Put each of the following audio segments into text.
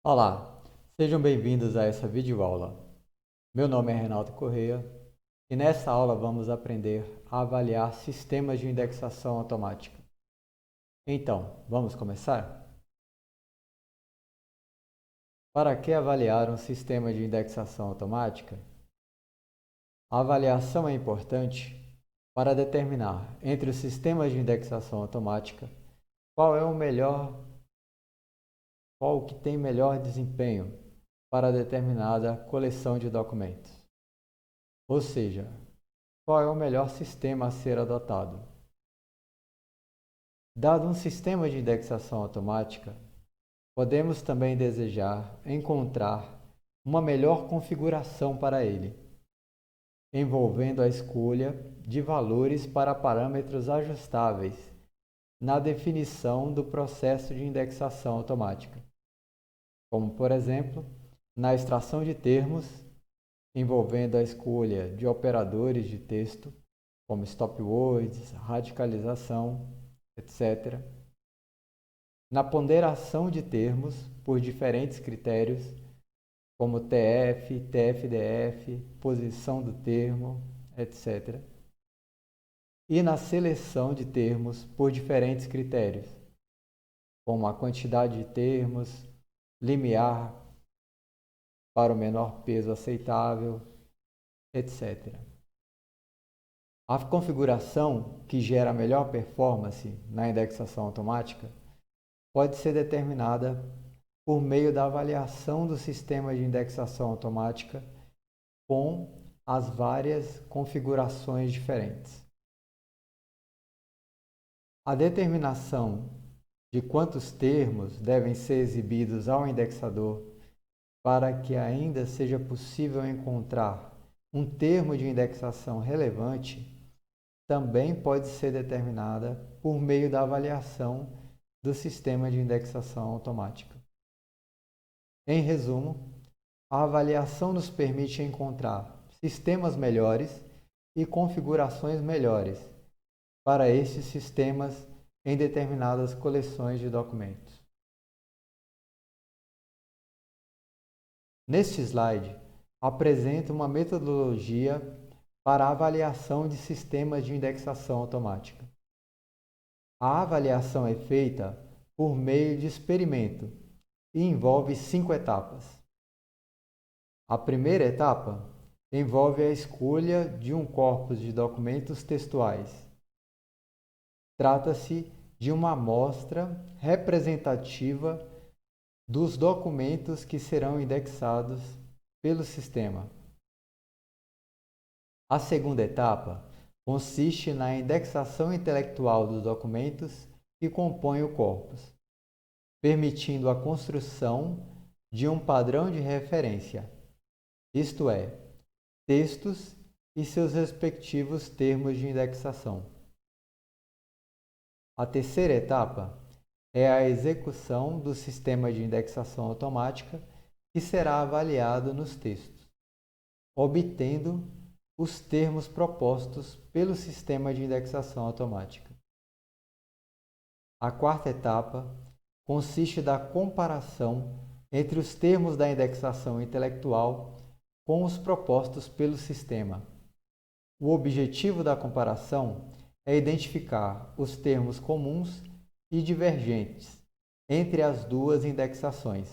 Olá, sejam bem-vindos a essa videoaula. Meu nome é Renato Correia e nessa aula vamos aprender a avaliar sistemas de indexação automática. Então, vamos começar? Para que avaliar um sistema de indexação automática? A avaliação é importante para determinar entre os sistemas de indexação automática qual é o melhor, qual o que tem melhor desempenho para determinada coleção de documentos. Ou seja, qual é o melhor sistema a ser adotado? Dado um sistema de indexação automática, podemos também desejar encontrar uma melhor configuração para ele, envolvendo a escolha de valores para parâmetros ajustáveis na definição do processo de indexação automática, como, por exemplo, na extração de termos, envolvendo a escolha de operadores de texto, como stopwords, radicalização, etc. Na ponderação de termos por diferentes critérios, como TF, TF-DF, posição do termo, etc. E na seleção de termos por diferentes critérios, como a quantidade de termos, limiar para o menor peso aceitável, etc. A configuração que gera a melhor performance na indexação automática pode ser determinada por meio da avaliação do sistema de indexação automática com as várias configurações diferentes. A determinação de quantos termos devem ser exibidos ao indexador para que ainda seja possível encontrar um termo de indexação relevante também pode ser determinada por meio da avaliação do sistema de indexação automática. Em resumo, a avaliação nos permite encontrar sistemas melhores e configurações melhores para estes sistemas em determinadas coleções de documentos. Neste slide, apresento uma metodologia para a avaliação de sistemas de indexação automática. A avaliação é feita por meio de experimento e envolve 5 etapas. A primeira etapa envolve a escolha de um corpus de documentos textuais. Trata-se de uma amostra representativa dos documentos que serão indexados pelo sistema. A segunda etapa consiste na indexação intelectual dos documentos que compõem o corpus, permitindo a construção de um padrão de referência, isto é, textos e seus respectivos termos de indexação. A terceira etapa é a execução do sistema de indexação automática que será avaliado nos textos, obtendo os termos propostos pelo sistema de indexação automática. A quarta etapa consiste da comparação entre os termos da indexação intelectual com os propostos pelo sistema. O objetivo da comparação é identificar os termos comuns e divergentes entre as duas indexações.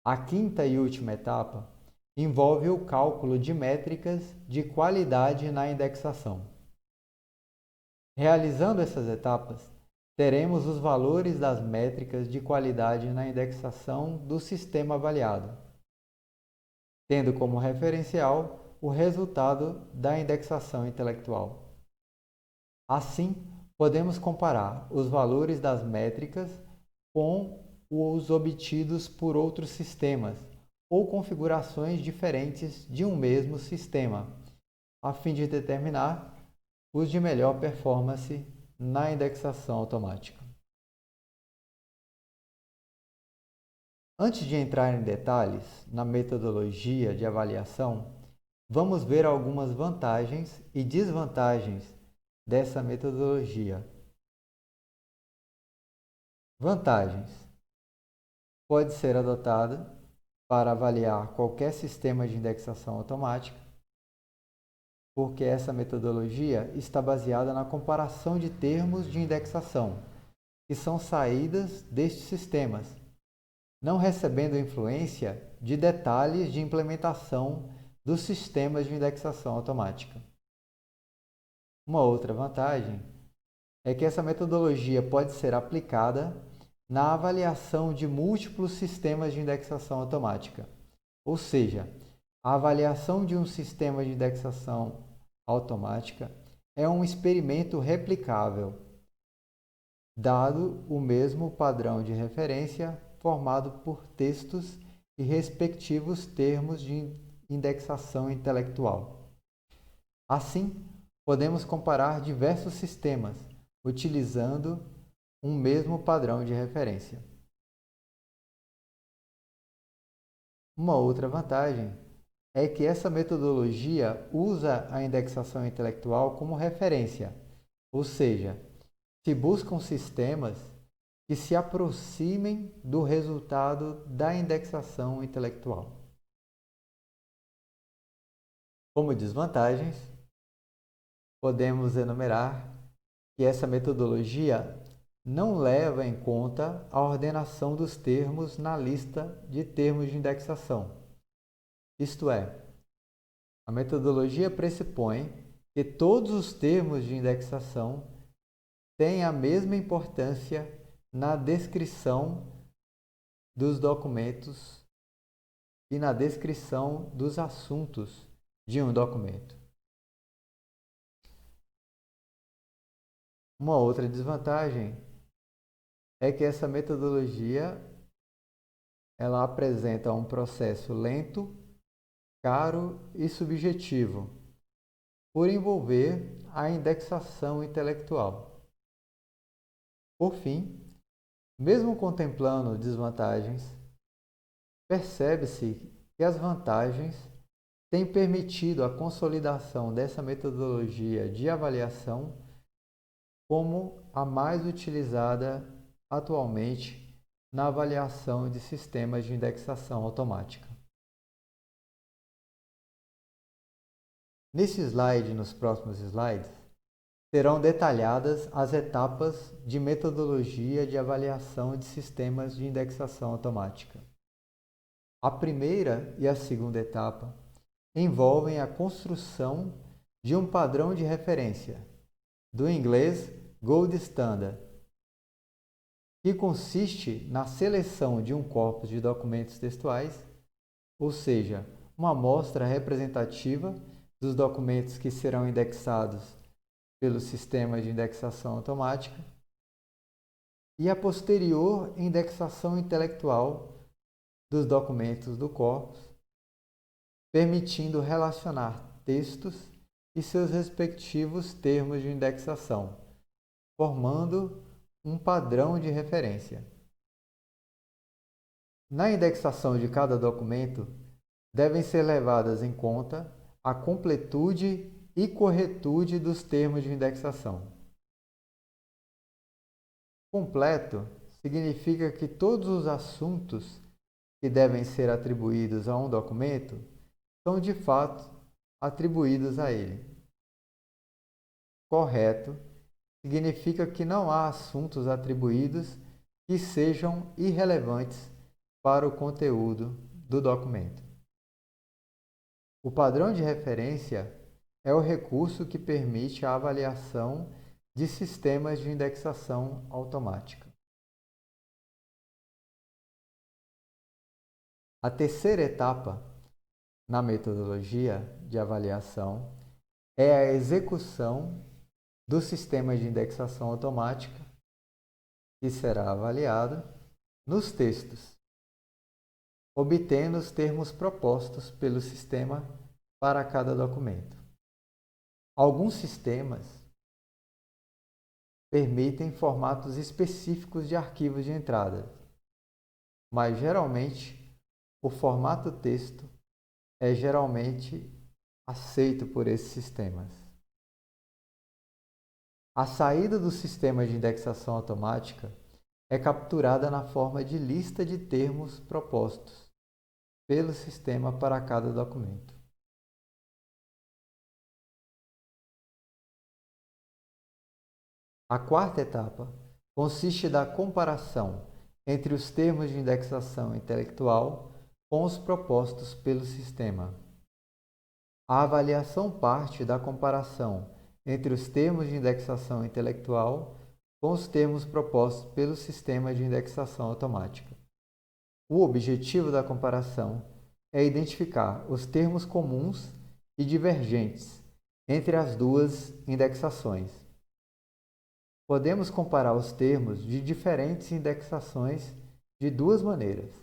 A quinta e última etapa envolve o cálculo de métricas de qualidade na indexação. Realizando essas etapas, teremos os valores das métricas de qualidade na indexação do sistema avaliado, tendo como referencial o resultado da indexação intelectual. Assim, podemos comparar os valores das métricas com os obtidos por outros sistemas ou configurações diferentes de um mesmo sistema, a fim de determinar os de melhor performance na indexação automática. Antes de entrar em detalhes na metodologia de avaliação, vamos ver algumas vantagens e desvantagens dessa metodologia. Vantagens: pode ser adotada para avaliar qualquer sistema de indexação automática, porque essa metodologia está baseada na comparação de termos de indexação, que são saídas destes sistemas, não recebendo influência de detalhes de implementação dos sistemas de indexação automática. Uma outra vantagem é que essa metodologia pode ser aplicada na avaliação de múltiplos sistemas de indexação automática, ou seja, a avaliação de um sistema de indexação automática é um experimento replicável, dado o mesmo padrão de referência formado por textos e respectivos termos de indexação intelectual. Assim, podemos comparar diversos sistemas utilizando um mesmo padrão de referência. Uma outra vantagem é que essa metodologia usa a indexação intelectual como referência, ou seja, se buscam sistemas que se aproximem do resultado da indexação intelectual. Como desvantagens, podemos enumerar que essa metodologia não leva em conta a ordenação dos termos na lista de termos de indexação. Isto é, a metodologia pressupõe que todos os termos de indexação têm a mesma importância na descrição dos documentos e na descrição dos assuntos de um documento. Uma outra desvantagem é que essa metodologia ela apresenta um processo lento, caro e subjetivo, por envolver a indexação intelectual. Por fim, mesmo contemplando desvantagens, percebe-se que as vantagens têm permitido a consolidação dessa metodologia de avaliação como a mais utilizada atualmente na avaliação de sistemas de indexação automática. Nesse slide e nos próximos slides, serão detalhadas as etapas de metodologia de avaliação de sistemas de indexação automática. A primeira e a segunda etapa envolvem a construção de um padrão de referência, do inglês Gold Standard, que consiste na seleção de um corpus de documentos textuais, ou seja, uma amostra representativa dos documentos que serão indexados pelo sistema de indexação automática, e a posterior indexação intelectual dos documentos do corpus, permitindo relacionar textos e seus respectivos termos de indexação, formando um padrão de referência. Na indexação de cada documento, devem ser levadas em conta a completude e corretude dos termos de indexação. Completo significa que todos os assuntos que devem ser atribuídos a um documento são de fato atribuídos a ele. Correto significa que não há assuntos atribuídos que sejam irrelevantes para o conteúdo do documento. O padrão de referência é o recurso que permite a avaliação de sistemas de indexação automática. A terceira etapa na metodologia de avaliação é a execução do sistema de indexação automática, que será avaliado nos textos, obtendo os termos propostos pelo sistema para cada documento. Alguns sistemas permitem formatos específicos de arquivos de entrada, mas geralmente o formato texto é geralmente aceito por esses sistemas. A saída do sistema de indexação automática é capturada na forma de lista de termos propostos pelo sistema para cada documento. A quarta etapa consiste da comparação entre os termos de indexação intelectual com os propostos pelo sistema. A avaliação parte da comparação entre os termos de indexação intelectual com os termos propostos pelo sistema de indexação automática. O objetivo da comparação é identificar os termos comuns e divergentes entre as duas indexações. Podemos comparar os termos de diferentes indexações de duas maneiras: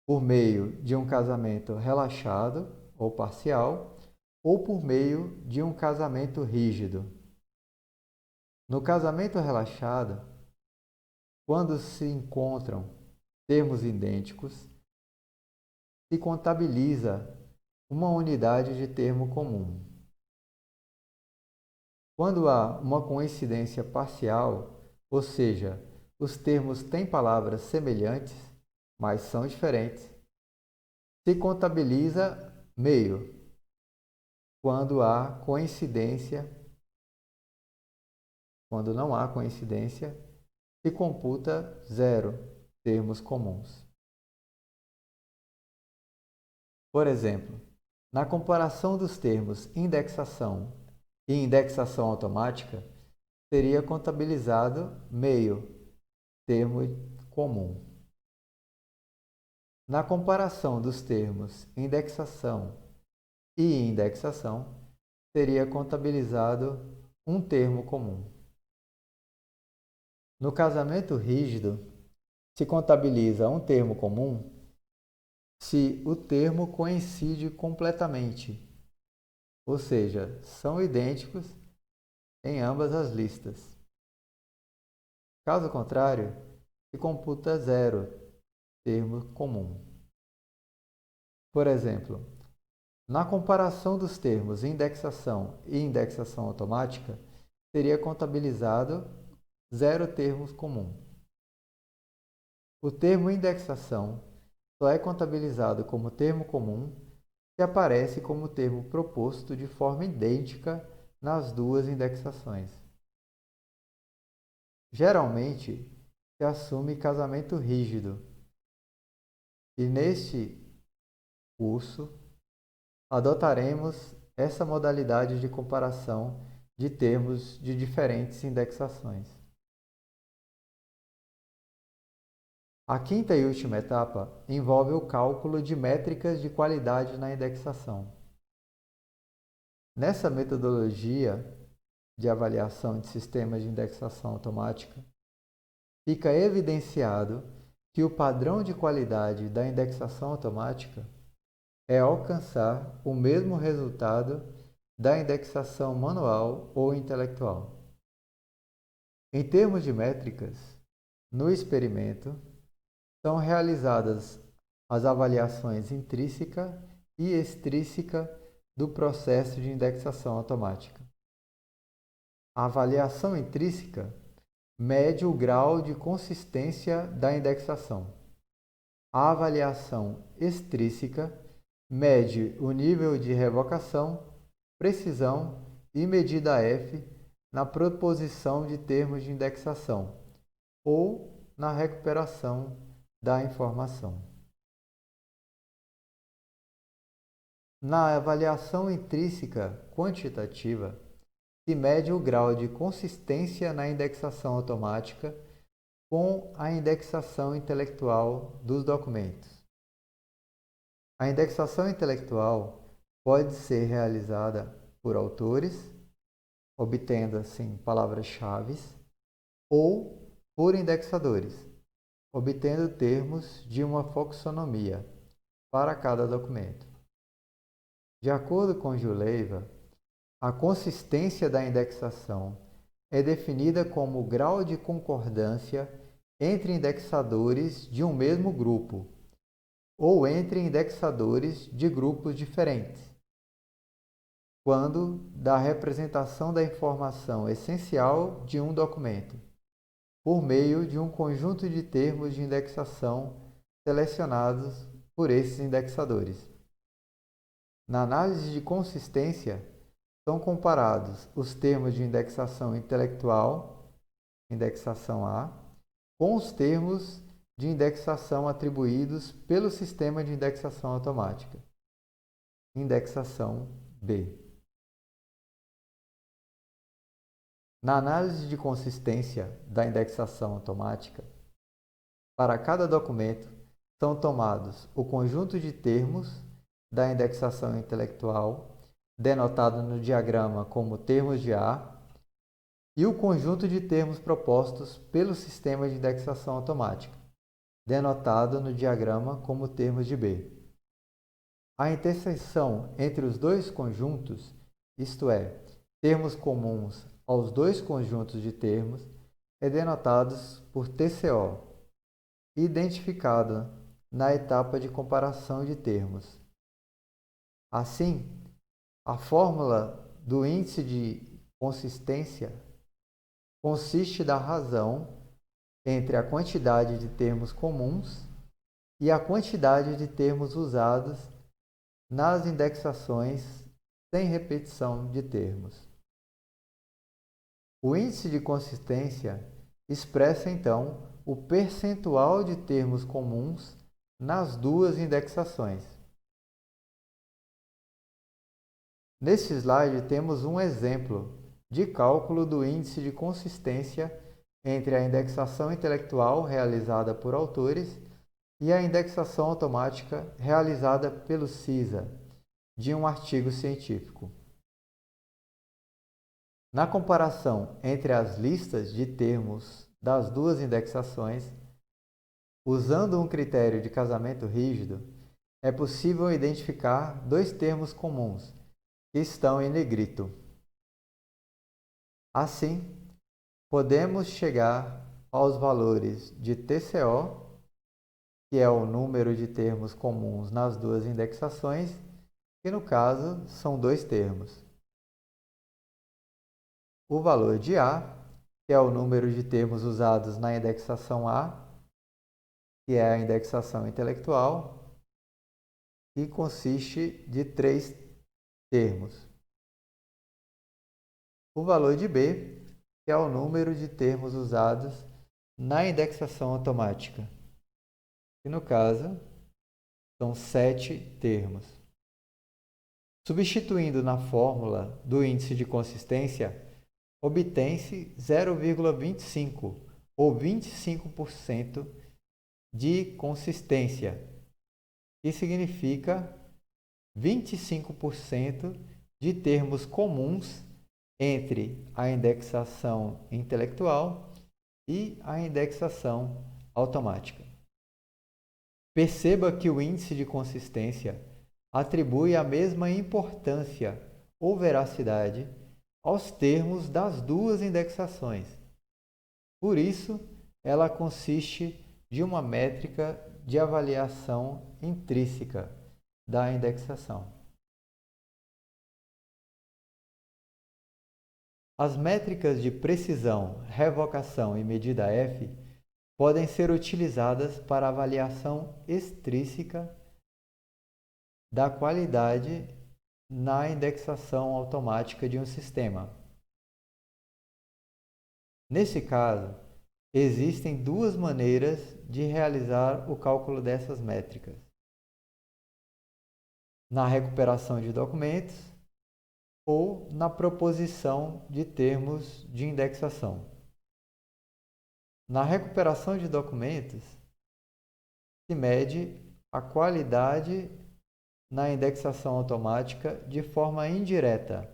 por meio de um casamento relaxado ou parcial, ou por meio de um casamento rígido. No casamento relaxado, quando se encontram termos idênticos, se contabiliza uma unidade de termo comum. Quando há uma coincidência parcial, ou seja, os termos têm palavras semelhantes, mas são diferentes, se contabiliza meio. Quando não há coincidência, se computa zero termos comuns. Por exemplo, na comparação dos termos indexação e indexação automática, seria contabilizado meio termo comum. Na comparação dos termos indexação e indexação, seria contabilizado um termo comum. No casamento rígido, se contabiliza um termo comum se o termo coincide completamente, ou seja, são idênticos em ambas as listas. Caso contrário, se computa zero termo comum. Por exemplo, na comparação dos termos indexação e indexação automática, seria contabilizado zero termos comum. O termo indexação só é contabilizado como termo comum se aparece como termo proposto de forma idêntica nas duas indexações. Geralmente, se assume casamento rígido, e neste curso adotaremos essa modalidade de comparação de termos de diferentes indexações. A quinta e última etapa envolve o cálculo de métricas de qualidade na indexação. Nessa metodologia de avaliação de sistemas de indexação automática, fica evidenciado que o padrão de qualidade da indexação automática é alcançar o mesmo resultado da indexação manual ou intelectual. Em termos de métricas, no experimento, são realizadas as avaliações intrínseca e extrínseca do processo de indexação automática. A avaliação intrínseca mede o grau de consistência da indexação. A avaliação extrínseca mede o nível de revocação, precisão e medida F na proposição de termos de indexação ou na recuperação da informação. Na avaliação intrínseca quantitativa, se mede o grau de consistência na indexação automática com a indexação intelectual dos documentos. A indexação intelectual pode ser realizada por autores, obtendo assim palavras-chave, ou por indexadores, obtendo termos de uma folksonomia para cada documento. De acordo com Juleiva, a consistência da indexação é definida como o grau de concordância entre indexadores de um mesmo grupo ou entre indexadores de grupos diferentes, quando da representação da informação essencial de um documento, por meio de um conjunto de termos de indexação selecionados por esses indexadores. Na análise de consistência, são comparados os termos de indexação intelectual, indexação A, com os termos de indexação atribuídos pelo sistema de indexação automática, indexação B. Na análise de consistência da indexação automática, para cada documento são tomados o conjunto de termos da indexação intelectual, denotado no diagrama como termos de A, e o conjunto de termos propostos pelo sistema de indexação automática, denotado no diagrama como termos de B. A interseção entre os dois conjuntos, isto é, termos comuns aos dois conjuntos de termos, é denotada por TCO, identificada na etapa de comparação de termos. Assim, a fórmula do índice de consistência consiste da razão entre a quantidade de termos comuns e a quantidade de termos usados nas indexações sem repetição de termos. O índice de consistência expressa, então, o percentual de termos comuns nas duas indexações. Neste slide temos um exemplo de cálculo do índice de consistência entre a indexação intelectual realizada por autores e a indexação automática realizada pelo CISA de um artigo científico. Na comparação entre as listas de termos das duas indexações, usando um critério de casamento rígido, é possível identificar dois termos comuns que estão em negrito. Assim, podemos chegar aos valores de TCO, que é o número de termos comuns nas duas indexações, que no caso são dois termos. O valor de A, que é o número de termos usados na indexação A, que é a indexação intelectual, que consiste de 3 termos. O valor de B, que é o número de termos usados na indexação automática, que no caso são 7 termos. Substituindo na fórmula do índice de consistência, obtém-se 0,25 ou 25% de consistência, que significa 25% de termos comuns entre a indexação intelectual e a indexação automática. Perceba que o índice de consistência atribui a mesma importância ou veracidade aos termos das duas indexações. Por isso, ela consiste de uma métrica de avaliação intrínseca da indexação. As métricas de precisão, revocação e medida F podem ser utilizadas para avaliação extrínseca da qualidade na indexação automática de um sistema. Nesse caso, existem duas maneiras de realizar o cálculo dessas métricas: na recuperação de documentos ou na proposição de termos de indexação. Na recuperação de documentos, se mede a qualidade na indexação automática de forma indireta.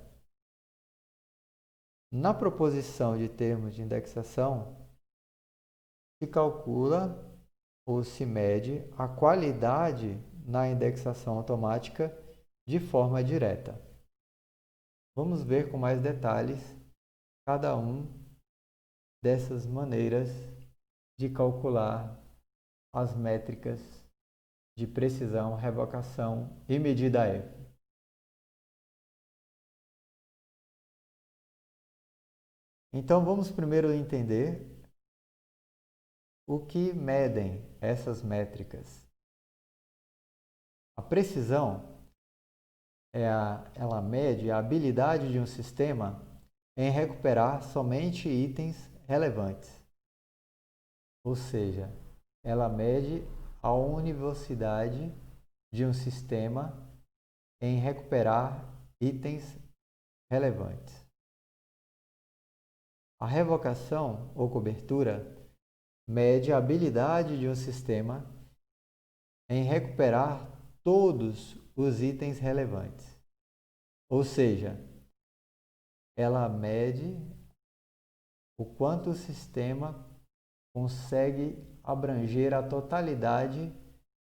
Na proposição de termos de indexação, se calcula ou se mede a qualidade na indexação automática de forma direta. Vamos ver com mais detalhes cada um dessas maneiras de calcular as métricas de precisão, revocação e medida F. Então, vamos primeiro entender o que medem essas métricas. A precisão ela mede a habilidade de um sistema em recuperar somente itens relevantes. Ou seja, ela mede a universalidade de um sistema em recuperar itens relevantes. A revocação ou cobertura mede a habilidade de um sistema em recuperar todos os itens relevantes. Ou seja, ela mede o quanto o sistema consegue abranger a totalidade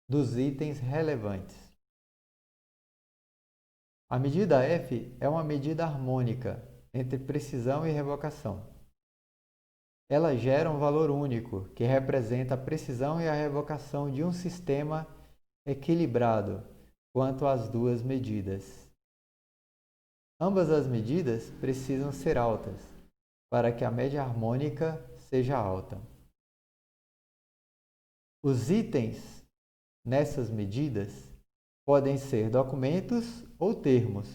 dos itens relevantes. A medida F é uma medida harmônica entre precisão e revocação. Ela gera um valor único, que representa a precisão e a revocação de um sistema equilibrado quanto às duas medidas. Ambas as medidas precisam ser altas, para que a média harmônica seja alta. Os itens nessas medidas podem ser documentos ou termos.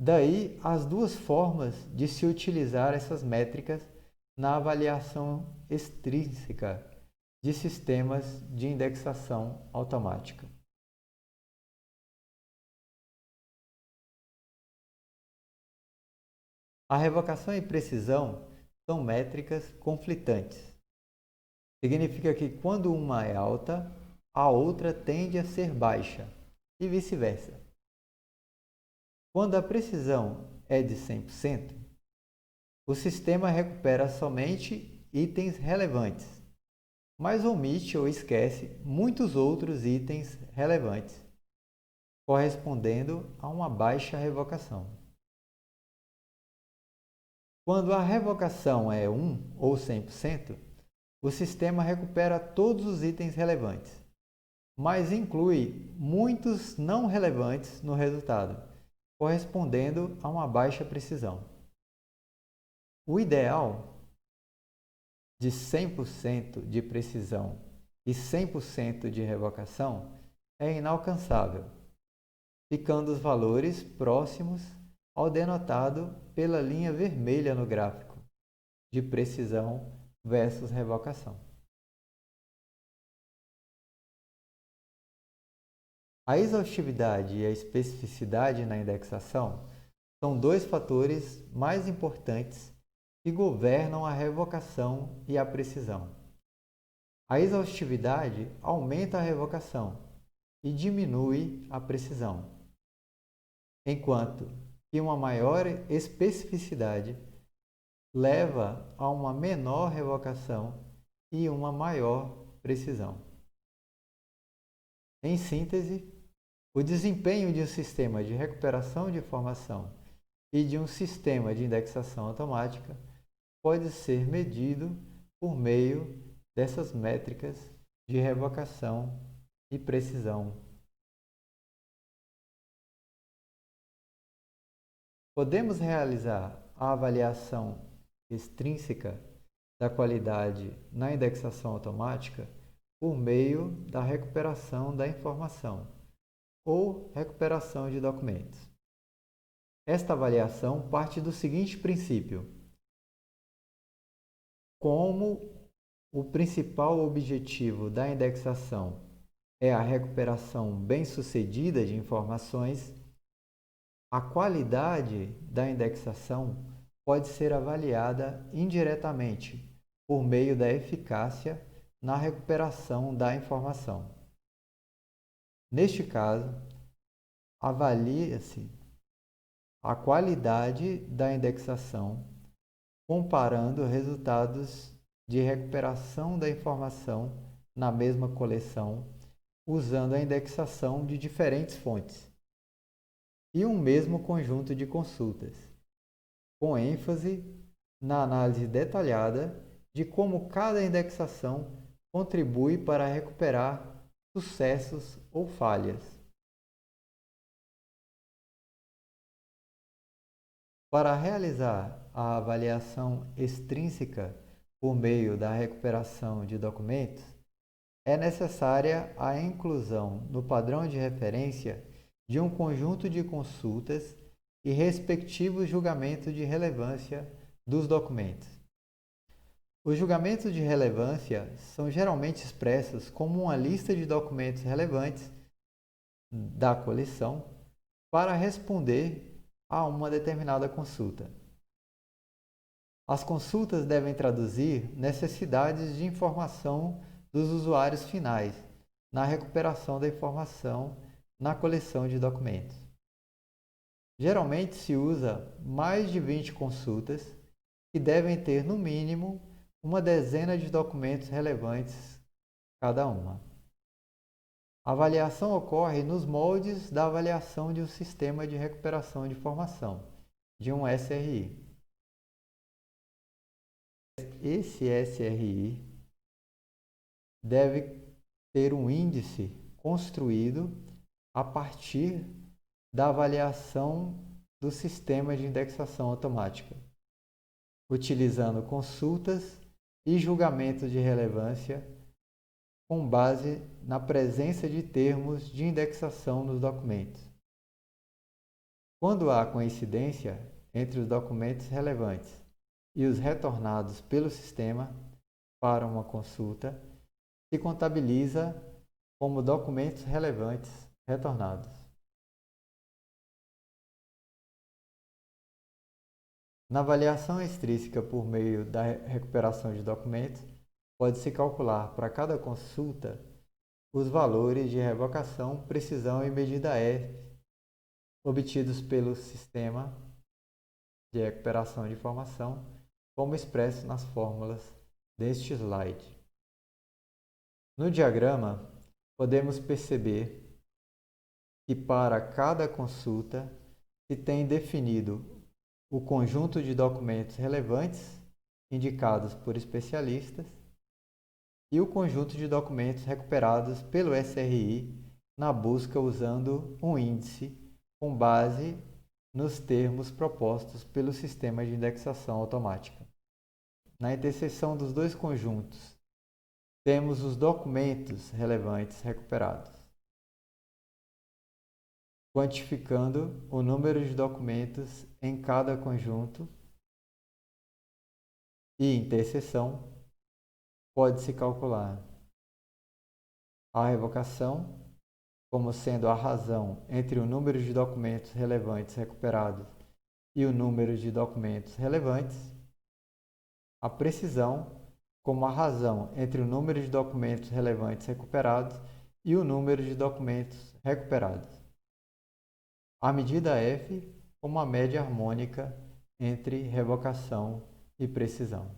Daí as duas formas de se utilizar essas métricas na avaliação extrínseca de sistemas de indexação automática. A revocação e precisão são métricas conflitantes. Significa que quando uma é alta, a outra tende a ser baixa e vice-versa. Quando a precisão é de 100%, o sistema recupera somente itens relevantes, mas omite ou esquece muitos outros itens relevantes, correspondendo a uma baixa revocação. Quando a revocação é 1 ou 100%, o sistema recupera todos os itens relevantes, mas inclui muitos não relevantes no resultado, correspondendo a uma baixa precisão. O ideal de 100% de precisão e 100% de revocação é inalcançável, ficando os valores próximos ao denotado pela linha vermelha no gráfico, de precisão versus revocação. A exaustividade e a especificidade na indexação são dois fatores mais importantes que governam a revocação e a precisão. A exaustividade aumenta a revocação e diminui a precisão, enquanto que uma maior especificidade leva a uma menor revocação e uma maior precisão. Em síntese, o desempenho de um sistema de recuperação de informação e de um sistema de indexação automática pode ser medido por meio dessas métricas de revocação e precisão. Podemos realizar a avaliação extrínseca da qualidade na indexação automática por meio da recuperação da informação ou recuperação de documentos. Esta avaliação parte do seguinte princípio: como o principal objetivo da indexação é a recuperação bem-sucedida de informações, a qualidade da indexação pode ser avaliada indiretamente por meio da eficácia na recuperação da informação. Neste caso, avalia-se a qualidade da indexação comparando resultados de recuperação da informação na mesma coleção usando a indexação de diferentes fontes e um mesmo conjunto de consultas, com ênfase na análise detalhada de como cada indexação contribui para recuperar sucessos ou falhas. Para realizar a avaliação extrínseca por meio da recuperação de documentos, é necessária a inclusão no padrão de referência de um conjunto de consultas e respectivos julgamentos de relevância dos documentos. Os julgamentos de relevância são geralmente expressos como uma lista de documentos relevantes da coleção para responder a uma determinada consulta. As consultas devem traduzir necessidades de informação dos usuários finais na recuperação da informação na coleção de documentos. Geralmente se usa mais de 20 consultas que devem ter no mínimo uma dezena de documentos relevantes cada uma. A avaliação ocorre nos moldes da avaliação de um sistema de recuperação de informação, de um SRI. Esse SRI deve ter um índice construído a partir da avaliação do sistema de indexação automática, utilizando consultas e julgamentos de relevância com base na presença de termos de indexação nos documentos. Quando há coincidência entre os documentos relevantes e os retornados pelo sistema para uma consulta, se contabiliza como documentos relevantes retornados. Na avaliação extrínseca por meio da recuperação de documentos, pode-se calcular para cada consulta os valores de revocação, precisão e medida F obtidos pelo sistema de recuperação de informação, como expresso nas fórmulas deste slide. No diagrama, podemos perceber que para cada consulta se tem definido o conjunto de documentos relevantes indicados por especialistas e o conjunto de documentos recuperados pelo SRI na busca usando um índice com base nos termos propostos pelo sistema de indexação automática. Na interseção dos dois conjuntos, temos os documentos relevantes recuperados, quantificando o número de documentos em cada conjunto e interseção, pode-se calcular a revocação como sendo a razão entre o número de documentos relevantes recuperados e o número de documentos relevantes, a precisão como a razão entre o número de documentos relevantes recuperados e o número de documentos recuperados, a medida F como a média harmônica entre revocação e precisão.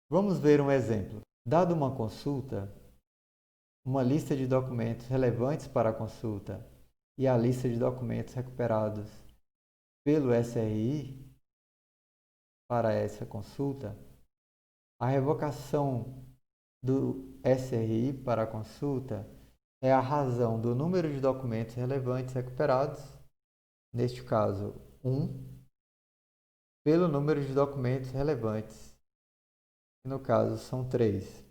Vamos ver um exemplo. Dado uma consulta, uma lista de documentos relevantes para a consulta e a lista de documentos recuperados pelo SRI para essa consulta, a revocação do SRI para a consulta é a razão do número de documentos relevantes recuperados, neste caso 1, pelo número de documentos relevantes, que no caso são 3.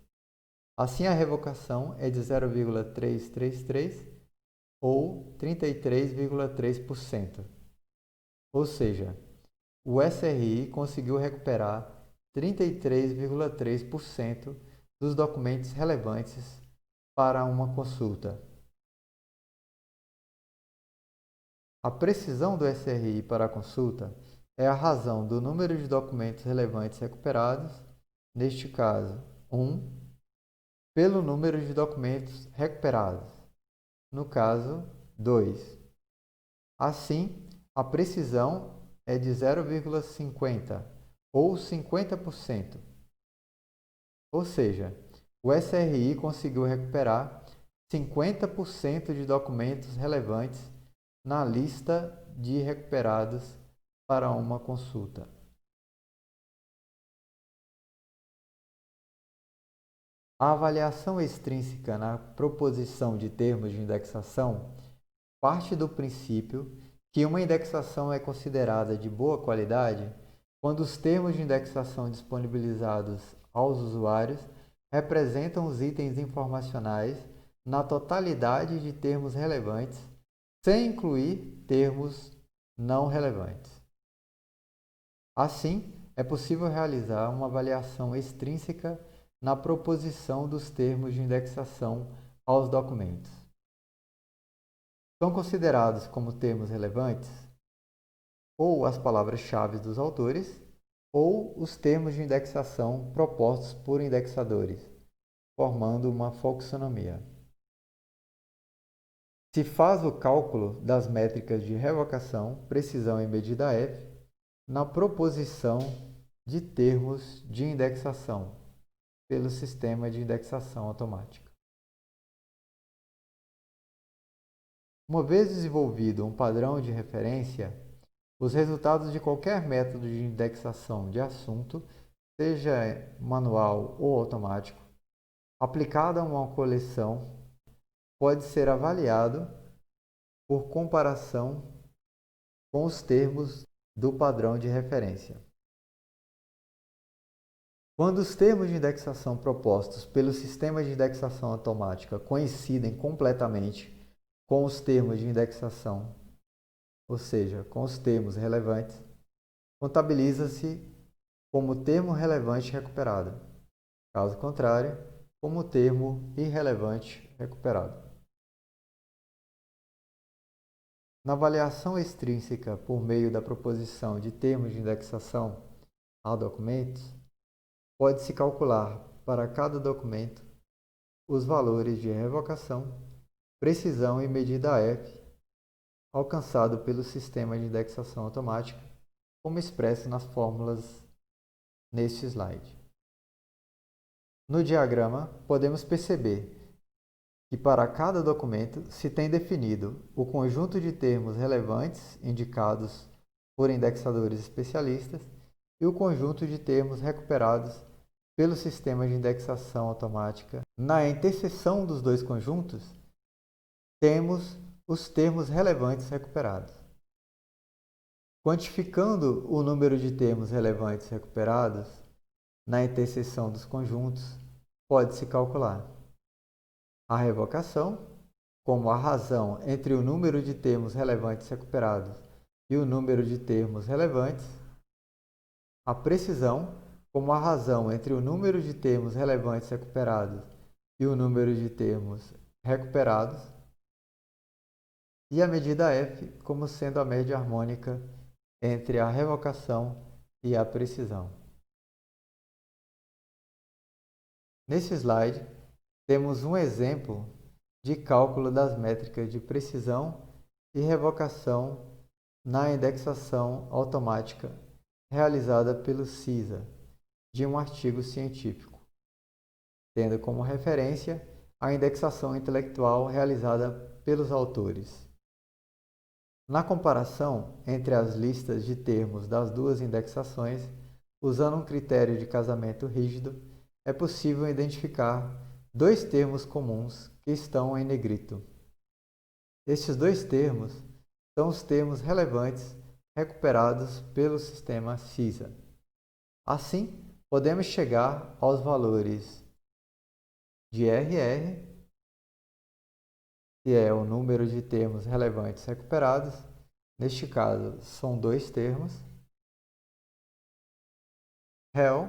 Assim, a revocação é de 0,333 ou 33,3%. Ou seja, o SRI conseguiu recuperar 33,3% dos documentos relevantes para uma consulta. A precisão do SRI para a consulta é a razão do número de documentos relevantes recuperados, neste caso 1, pelo número de documentos recuperados, no caso 2. Assim, a precisão é de 0,50 ou 50%. Ou seja, o SRI conseguiu recuperar 50% de documentos relevantes na lista de recuperados para uma consulta. A avaliação extrínseca na proposição de termos de indexação parte do princípio que uma indexação é considerada de boa qualidade quando os termos de indexação disponibilizados aos usuários representam os itens informacionais na totalidade de termos relevantes, sem incluir termos não relevantes. Assim, é possível realizar uma avaliação extrínseca na proposição dos termos de indexação aos documentos. São considerados como termos relevantes ou as palavras-chave dos autores ou os termos de indexação propostos por indexadores, formando uma folksonomia. Se faz o cálculo das métricas de revocação, precisão e medida F na proposição de termos de indexação pelo sistema de indexação automática. Uma vez desenvolvido um padrão de referência, os resultados de qualquer método de indexação de assunto, seja manual ou automático, aplicado a uma coleção, pode ser avaliado por comparação com os termos do padrão de referência. Quando os termos de indexação propostos pelo sistema de indexação automática coincidem completamente com os termos de indexação, ou seja, com os termos relevantes, contabiliza-se como termo relevante recuperado. Caso contrário, como termo irrelevante recuperado. Na avaliação extrínseca por meio da proposição de termos de indexação a documentos, pode-se calcular para cada documento os valores de revocação, precisão e medida F alcançado pelo sistema de indexação automática, como expresso nas fórmulas neste slide. No diagrama, podemos perceber que para cada documento se tem definido o conjunto de termos relevantes indicados por indexadores especialistas e o conjunto de termos recuperados pelo sistema de indexação automática. Na interseção dos dois conjuntos, temos os termos relevantes recuperados. Quantificando o número de termos relevantes recuperados na interseção dos conjuntos, pode-se calcular a revocação como a razão entre o número de termos relevantes recuperados e o número de termos relevantes, a precisão como a razão entre o número de termos relevantes recuperados e o número de termos recuperados, e a medida F como sendo a média harmônica entre a revocação e a precisão. Nesse slide, temos um exemplo de cálculo das métricas de precisão e revocação na indexação automática realizada pelo CISA de um artigo científico, tendo como referência a indexação intelectual realizada pelos autores. Na comparação entre as listas de termos das duas indexações, usando um critério de casamento rígido, é possível identificar dois termos comuns que estão em negrito. Estes dois termos são os termos relevantes recuperados pelo sistema CISA. Assim, podemos chegar aos valores de RR, que é o número de termos relevantes recuperados. Neste caso, são dois termos. REL,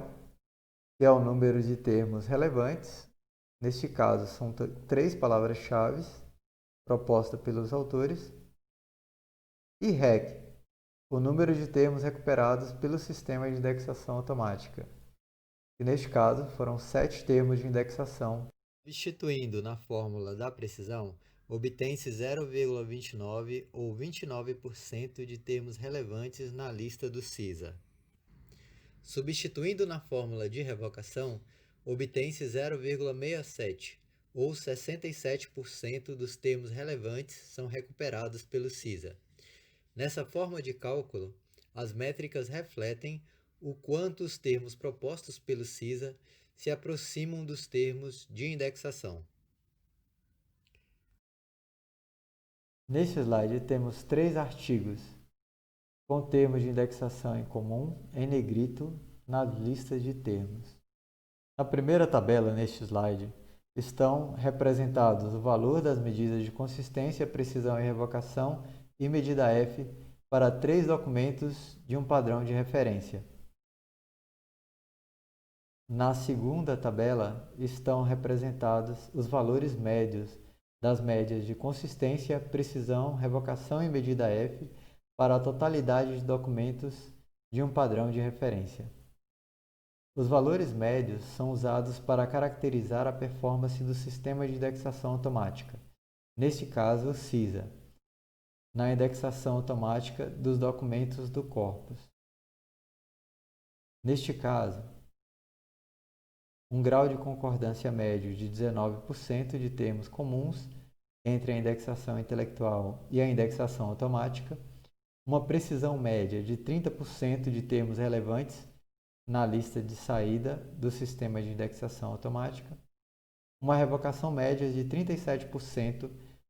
que é o número de termos relevantes. Neste caso, são três palavras-chave propostas pelos autores. E REC, o número de termos recuperados pelo sistema de indexação automática. E neste caso, foram 7 termos de indexação. Substituindo na fórmula da precisão, obtém-se 0,29 ou 29% de termos relevantes na lista do CISA. Substituindo na fórmula de revocação, obtém-se 0,67 ou 67% dos termos relevantes são recuperados pelo CISA. Nessa forma de cálculo, as métricas refletem o quanto os termos propostos pelo CISA se aproximam dos termos de indexação. Neste slide temos 3 artigos com termos de indexação em comum em negrito nas listas de termos. Na primeira tabela, neste slide, estão representados o valor das medidas de consistência, precisão e revocação e medida F para 3 documentos de um padrão de referência. Na segunda tabela estão representados os valores médios das médias de consistência, precisão, revocação e medida F para a totalidade de documentos de um padrão de referência. Os valores médios são usados para caracterizar a performance do sistema de indexação automática, neste caso o CISA, na indexação automática dos documentos do corpus. Neste caso, um grau de concordância médio de 19% de termos comuns entre a indexação intelectual e a indexação automática, uma precisão média de 30% de termos relevantes na lista de saída do sistema de indexação automática, uma revocação média de 37%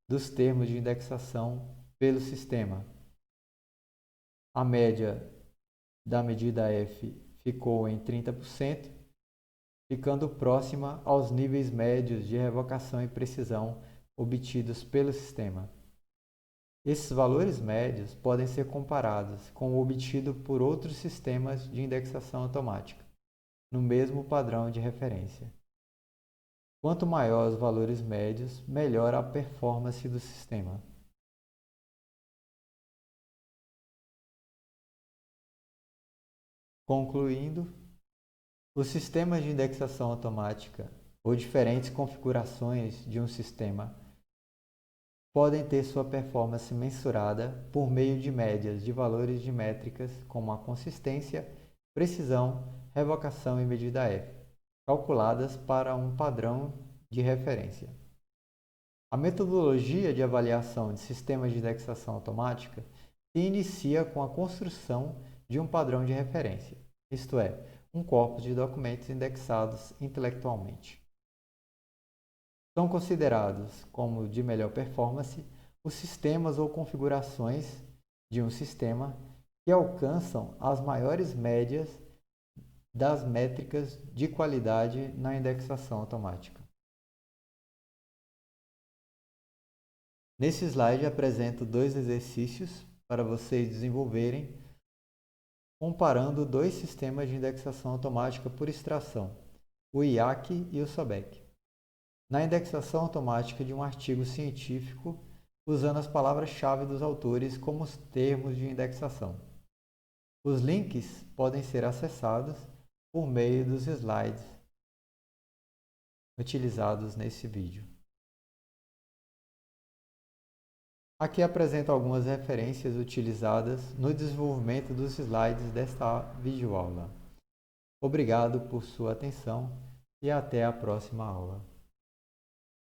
dos termos de indexação pelo sistema. A média da medida F ficou em 30%, ficando próxima aos níveis médios de revocação e precisão obtidos pelo sistema. Esses valores médios podem ser comparados com o obtido por outros sistemas de indexação automática, no mesmo padrão de referência. Quanto maior os valores médios, melhor a performance do sistema. Concluindo, os sistemas de indexação automática ou diferentes configurações de um sistema podem ter sua performance mensurada por meio de médias de valores de métricas como a consistência, precisão, revocação e medida F, calculadas para um padrão de referência. A metodologia de avaliação de sistemas de indexação automática se inicia com a construção de um padrão de referência, isto é, um corpus de documentos indexados intelectualmente. São considerados como de melhor performance os sistemas ou configurações de um sistema que alcançam as maiores médias das métricas de qualidade na indexação automática. Nesse slide apresento 2 exercícios para vocês desenvolverem comparando 2 sistemas de indexação automática por extração, o IAC e o SOBEC. Na indexação automática de um artigo científico, usando as palavras-chave dos autores como os termos de indexação. Os links podem ser acessados por meio dos slides utilizados nesse vídeo. Aqui apresento algumas referências utilizadas no desenvolvimento dos slides desta videoaula. Obrigado por sua atenção e até a próxima aula.